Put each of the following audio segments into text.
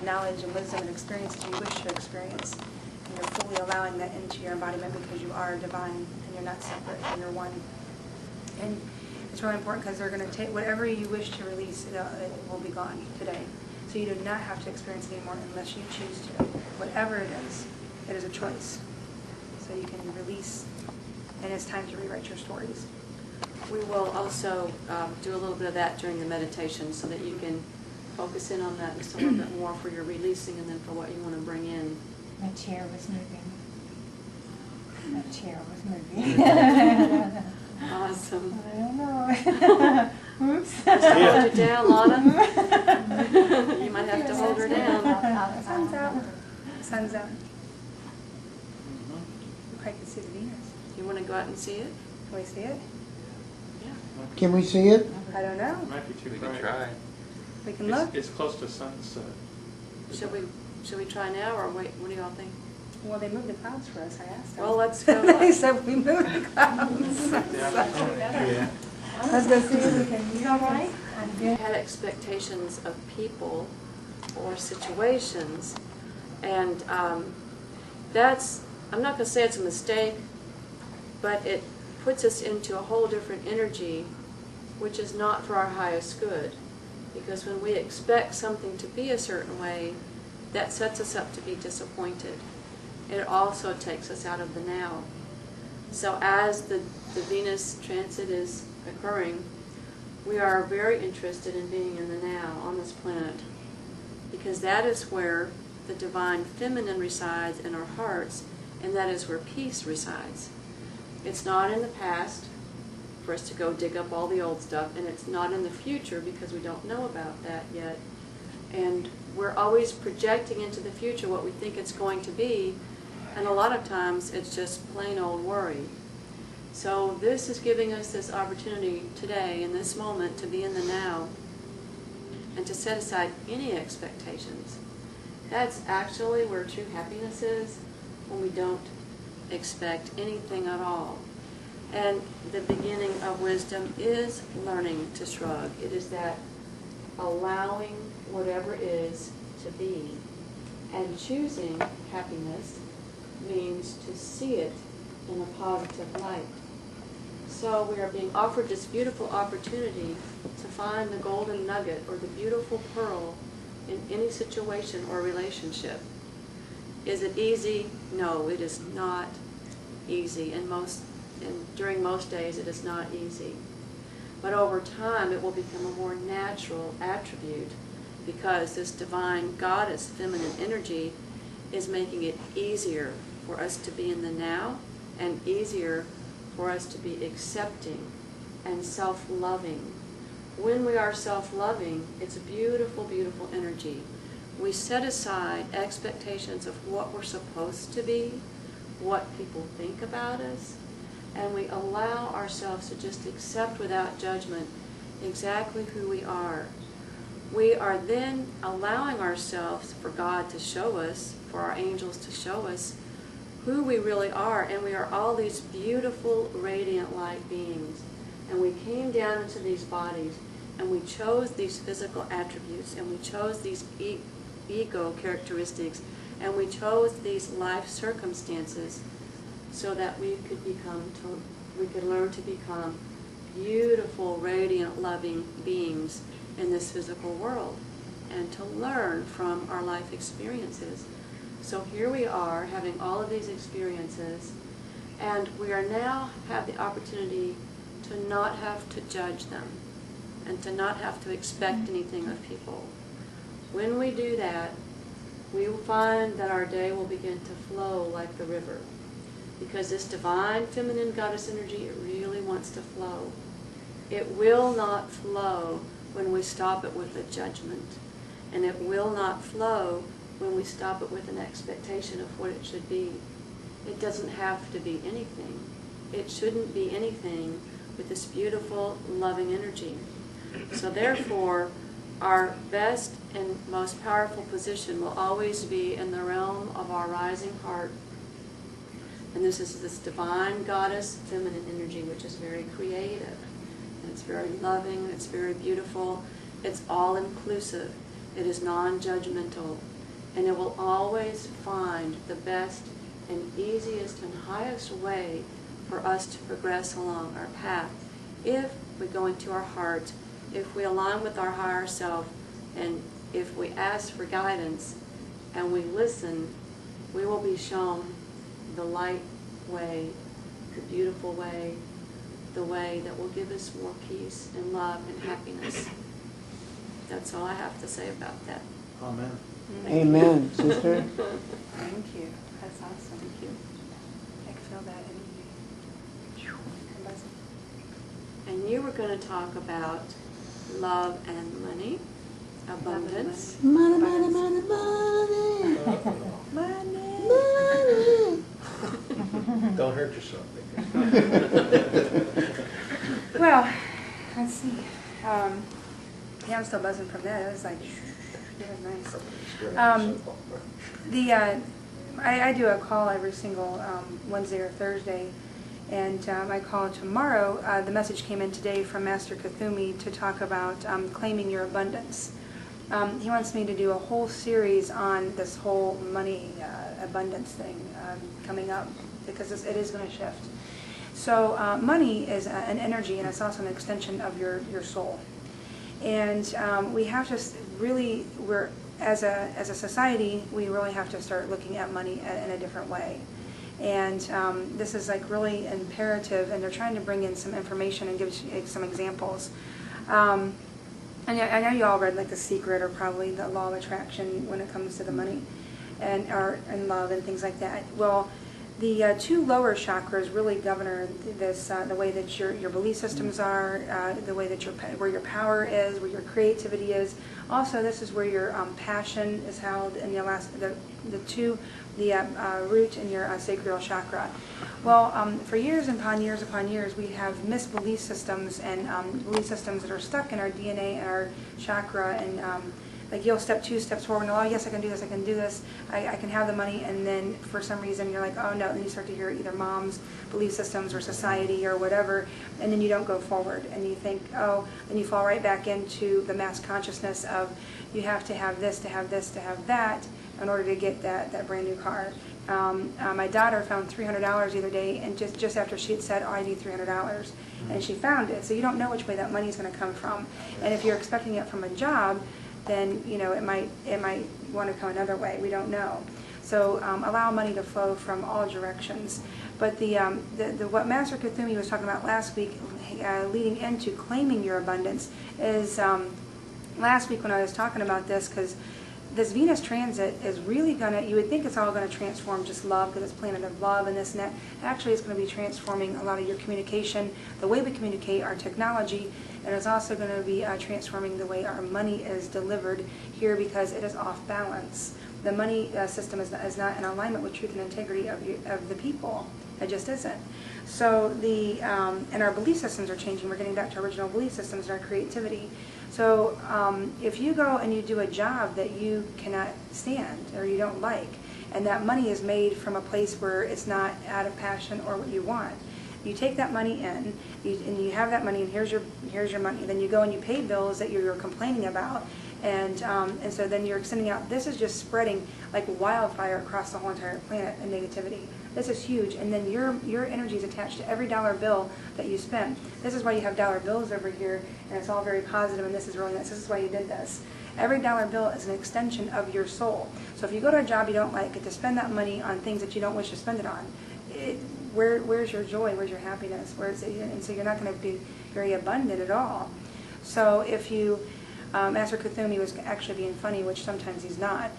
of knowledge and wisdom and experiences you wish to experience. And you're fully allowing that into your embodiment because you are divine and you're not separate and you're one. And it's really important because they're going to take whatever you wish to release, it will be gone today. So you do not have to experience it anymore unless you choose to. Whatever it is a choice. So you can release, and it's time to rewrite your stories. We will also do a little bit of that during the meditation so that you can focus in on that just a little bit more for your releasing and then for what you want to bring in. My chair was moving. My chair was moving. Awesome. I don't know. Oops. Hold you down, Lana. You might have to hold her down. Sun's out. Sun's out. You probably can see the Venus. You want to go out and see it? Can we see it? Yeah. Can we see it? I don't know. It might be too We bright. can try. We can look. It's close to sunset. Should we try now or wait? What do y'all think? Well, they moved the clouds for us, I asked them. Well, let's go. They said we moved the clouds. Yeah. Let's go see if we can. You all right? I'm We good. had expectations of people or situations, and that's, I'm not going to say it's a mistake, but it puts us into a whole different energy, which is not for our highest good. Because when we expect something to be a certain way, that sets us up to be disappointed. It also takes us out of the now. So as the Venus transit is occurring, we are very interested in being in the now on this planet, because that is where the divine feminine resides in our hearts, and that is where peace resides. It's not in the past for us to go dig up all the old stuff, and it's not in the future because we don't know about that yet. And we're always projecting into the future what we think it's going to be, and a lot of times it's just plain old worry. So this is giving us this opportunity today, in this moment, to be in the now and to set aside any expectations. That's actually where true happiness is, when we don't expect anything at all. And the beginning of wisdom is learning to shrug. It is that allowing whatever is to be. And choosing happiness means to see it in a positive light. So we are being offered this beautiful opportunity to find the golden nugget or the beautiful pearl in any situation or relationship. Is it easy? No, it is not easy. And during most days it is not easy. But over time it will become a more natural attribute, because this divine goddess feminine energy is making it easier for us to be in the now, and easier for us to be accepting and self-loving. When we are self-loving, it's a beautiful, beautiful energy. We set aside expectations of what we're supposed to be, what people think about us, and we allow ourselves to just accept without judgment exactly who we are. We are then allowing ourselves for God to show us, for our angels to show us who we really are, and we are all these beautiful, radiant light beings. And we came down into these bodies, and we chose these physical attributes, and we chose these ego characteristics, and we chose these life circumstances so that we could learn to become beautiful, radiant, loving beings in this physical world, and to learn from our life experiences. So here we are having all of these experiences, and we are now have the opportunity to not have to judge them and to not have to expect anything of people. When we do that, we will find that our day will begin to flow like the river, because this divine feminine goddess energy, it really wants to flow. It will not flow when we stop it with a judgment, and it will not flow when we stop it with an expectation of what it should be. It doesn't have to be anything. It shouldn't be anything with this beautiful, loving energy. So therefore, our best and most powerful position will always be in the realm of our rising heart. And this is this divine goddess feminine energy, which is very creative. And it's very loving, it's very beautiful, it's all inclusive. It is non-judgmental, and it will always find the best and easiest and highest way for us to progress along our path if we go into our heart, if we align with our higher self, and if we ask for guidance and we listen, we will be shown the light way, the beautiful way, the way that will give us more peace and love and happiness. That's all I have to say about that. Amen. Amen, sister. Thank you. That's awesome. Thank you. I can feel that energy. And you were going to talk about love and money, abundance. Money, money, money, money. Money. Don't hurt yourself. Well, let's see. Yeah, I'm still buzzing from that. It was like, it was nice. I do a call every single Wednesday or Thursday, and I call tomorrow. The message came in today from Master Kuthumi to talk about claiming your abundance. He wants me to do a whole series on this whole money abundance thing coming up, because it is going to shift. So money is an energy, and it's also an extension of your soul. And we have to really, as a society, we really have to start looking at money in a different way. And this is like really imperative, and they're trying to bring in some information and give you some examples. And I know you all read like The Secret, or probably The Law of Attraction when it comes to the money and art and love and things like that. Well, the two lower chakras really govern this, the way that your belief systems are, the way that where your power is, where your creativity is. Also, this is where your passion is held in the root in your sacral chakra. Well, for years upon years, we have misbelief systems and belief systems that are stuck in our DNA and our chakra, and like you'll step 2 steps forward and, oh yes, I can do this, I can do this, I can have the money, and then for some reason you're like, oh no, and you start to hear either mom's belief systems or society or whatever, and then you don't go forward, and you think, oh, and you fall right back into the mass consciousness of you have to have this, to have this, to have that in order to get that brand new car. My daughter found $300 the other day, and just after she had said, oh, I need $300, and she found it. So you don't know which way that money is going to come from, and if you're expecting it from a job, then it might want to come another way. We don't know. So allow money to flow from all directions. But what Master Kuthumi was talking about last week, leading into claiming your abundance, is last week when I was talking about this, because this Venus transit is really going to, you would think it's all going to transform just love, because it's planet of love and this and that. Actually, it's going to be transforming a lot of your communication, the way we communicate, our technology, and it's also going to be transforming the way our money is delivered here, because it is off balance. The money system is not in alignment with truth and integrity of the people. It just isn't. So and our belief systems are changing. We're getting back to original belief systems and our creativity. So if you go and you do a job that you cannot stand or you don't like, and that money is made from a place where it's not out of passion or what you want, you take that money in, and you have that money, and here's your money. Then you go and you pay bills that you're complaining about, and so then you're sending out. This is just spreading like wildfire across the whole entire planet, and negativity. This is huge, and then your energy is attached to every dollar bill that you spend. This is why you have dollar bills over here, and it's all very positive, and this is really nice. This is why you did this. Every dollar bill is an extension of your soul. So if you go to a job you don't like, get to spend that money on things that you don't wish to spend it on. Where's your joy? Where's your happiness? And so you're not going to be very abundant at all. So if you, Master Kuthumi was actually being funny, which sometimes he's not,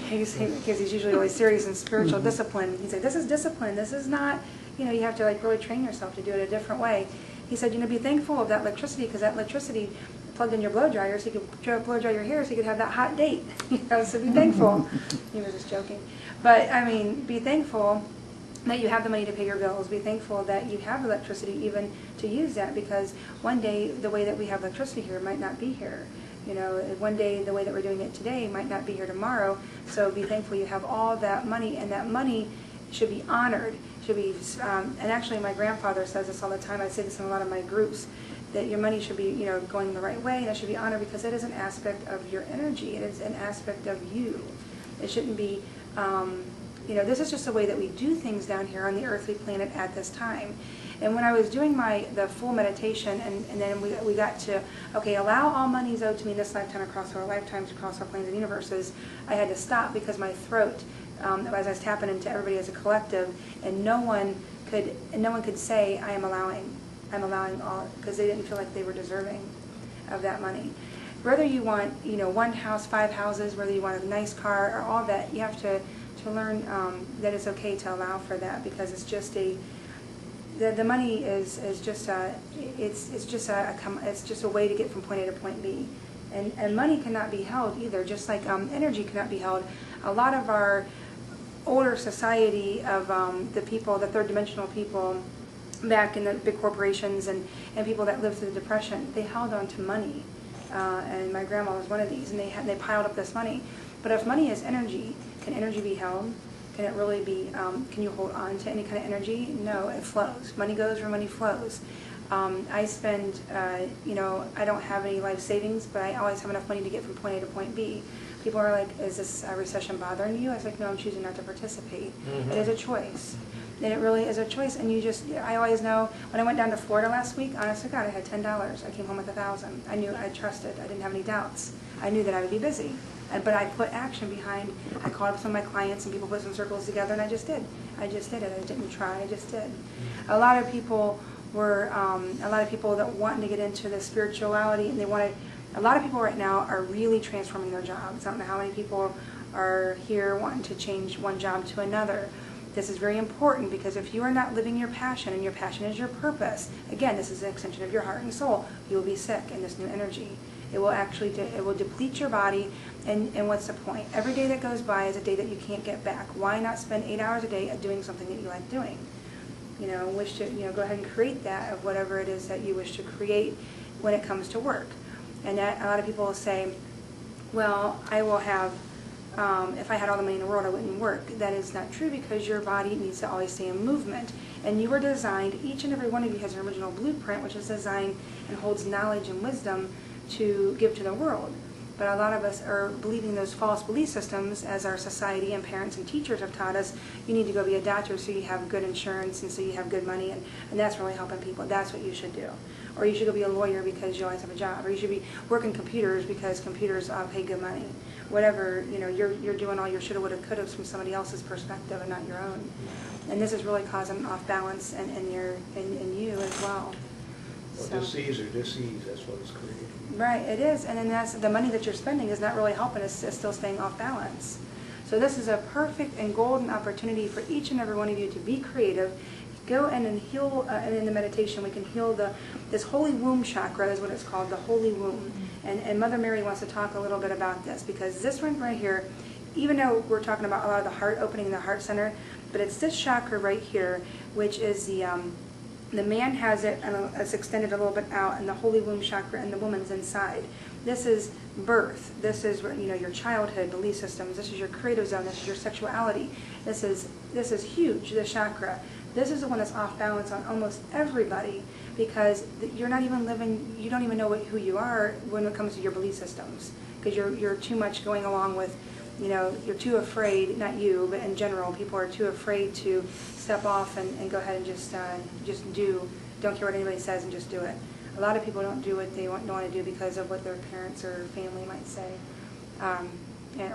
because he's usually really serious in spiritual discipline. He said, this is discipline. This is not, you have to like really train yourself to do it a different way. He said, be thankful of that electricity, because that electricity plugged in your blow dryer, so you could blow dry your hair, so you could have that hot date. So be thankful. He was just joking. But, I mean, be thankful that you have the money to pay your bills. Be thankful that you have electricity even to use that, because one day the way that we have electricity here might not be here. One day the way that we're doing it today might not be here tomorrow. So be thankful you have all that money, and that money should be honored. Should be, and actually my grandfather says this all the time. I say this in a lot of my groups, that your money should be, you know, going the right way, and it should be honored because it is an aspect of your energy. It is an aspect of you. It shouldn't be, you know, this is just the way that we do things down here on the earthly planet at this time. And when I was doing the full meditation, and then we got to, okay, allow all monies owed to me in this lifetime across our lifetimes, across our planes and universes, I had to stop because my throat, as I was tapping into everybody as a collective, and no one could say, I'm allowing all, because they didn't feel like they were deserving of that money. Whether you want, you know, 1 house, 5 houses, whether you want a nice car, or all that, you have to learn that it's okay to allow for that, because it's just the money is just it's just a way to get from point A to point B, and money cannot be held either. Just like energy cannot be held. A lot of our older society of the people, the third dimensional people, back in the big corporations and people that lived through the Depression, they held on to money, and my grandma was one of these, and they piled up this money. But if money is energy, can energy be held? Can it really be, can you hold on to any kind of energy? No, it flows. Money goes where money flows. I spend, you know, I don't have any life savings, but I always have enough money to get from point A to point B. People are like, is this recession bothering you? I was like, no, I'm choosing not to participate. It is a choice. And it really is a choice. And you just, I always know, when I went down to Florida last week, honest to God, I had $10. I came home with $1,000. I knew, I trusted. I didn't have any doubts. I knew that I would be busy. But I put action behind, I called up some of my clients and people put some circles together, and I just did. I just did it. I didn't try. I just did. A lot of people that wanting to get into the spirituality, and a lot of people right now are really transforming their jobs. I don't know how many people are here wanting to change one job to another. This is very important, because if you are not living your passion, and your passion is your purpose, again, this is an extension of your heart and soul, you will be sick in this new energy. It will actually, it will deplete your body, and what's the point? Every day that goes by is a day that you can't get back. Why not spend 8 hours a day doing something that you like doing? You know, wish to, you know, go ahead and create that of whatever it is that you wish to create when it comes to work. And that, a lot of people will say, well, I will have, if I had all the money in the world, I wouldn't work. That is not true, because your body needs to always stay in movement. And you were designed, each and every one of you has an original blueprint, which is designed and holds knowledge and wisdom to give to the world. But a lot of us are believing those false belief systems, as our society and parents and teachers have taught us. You need to go be a doctor so you have good insurance and so you have good money, and that's really helping people. That's what you should do. Or you should go be a lawyer because you always have a job. Or you should be working computers because computers pay good money. Whatever, you know, you're doing all your shoulda, woulda, couldas from somebody else's perspective and not your own. And this is really causing an off balance in you as well. Well, So. disease or disease, that's what it's creating. Right, it is, and then that's the money that you're spending is not really helping us. It's still staying off balance. So this is a perfect and golden opportunity for each and every one of you to be creative. Go in and heal, and in the meditation we can heal this holy womb chakra is what it's called, the holy womb. And Mother Mary wants to talk a little bit about this, because this one right here, even though we're talking about a lot of the heart opening in the heart center, but it's this chakra right here, which is the man has it, and it's extended a little bit out, and the holy womb chakra, and the woman's inside. This is birth. This is, you know, your childhood belief systems. This is your creative zone. This is your sexuality. This is huge. This chakra. This is the one that's off balance on almost everybody, because you're not even living. You don't even know who you are when it comes to your belief systems, because you're too much going along with. You know, you're too afraid, not you, but in general, people are too afraid to step off and go ahead and just don't care what anybody says and just do it. A lot of people don't do what they don't want to do because of what their parents or family might say,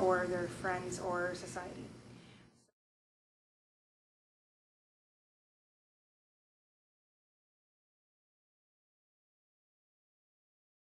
or their friends or society.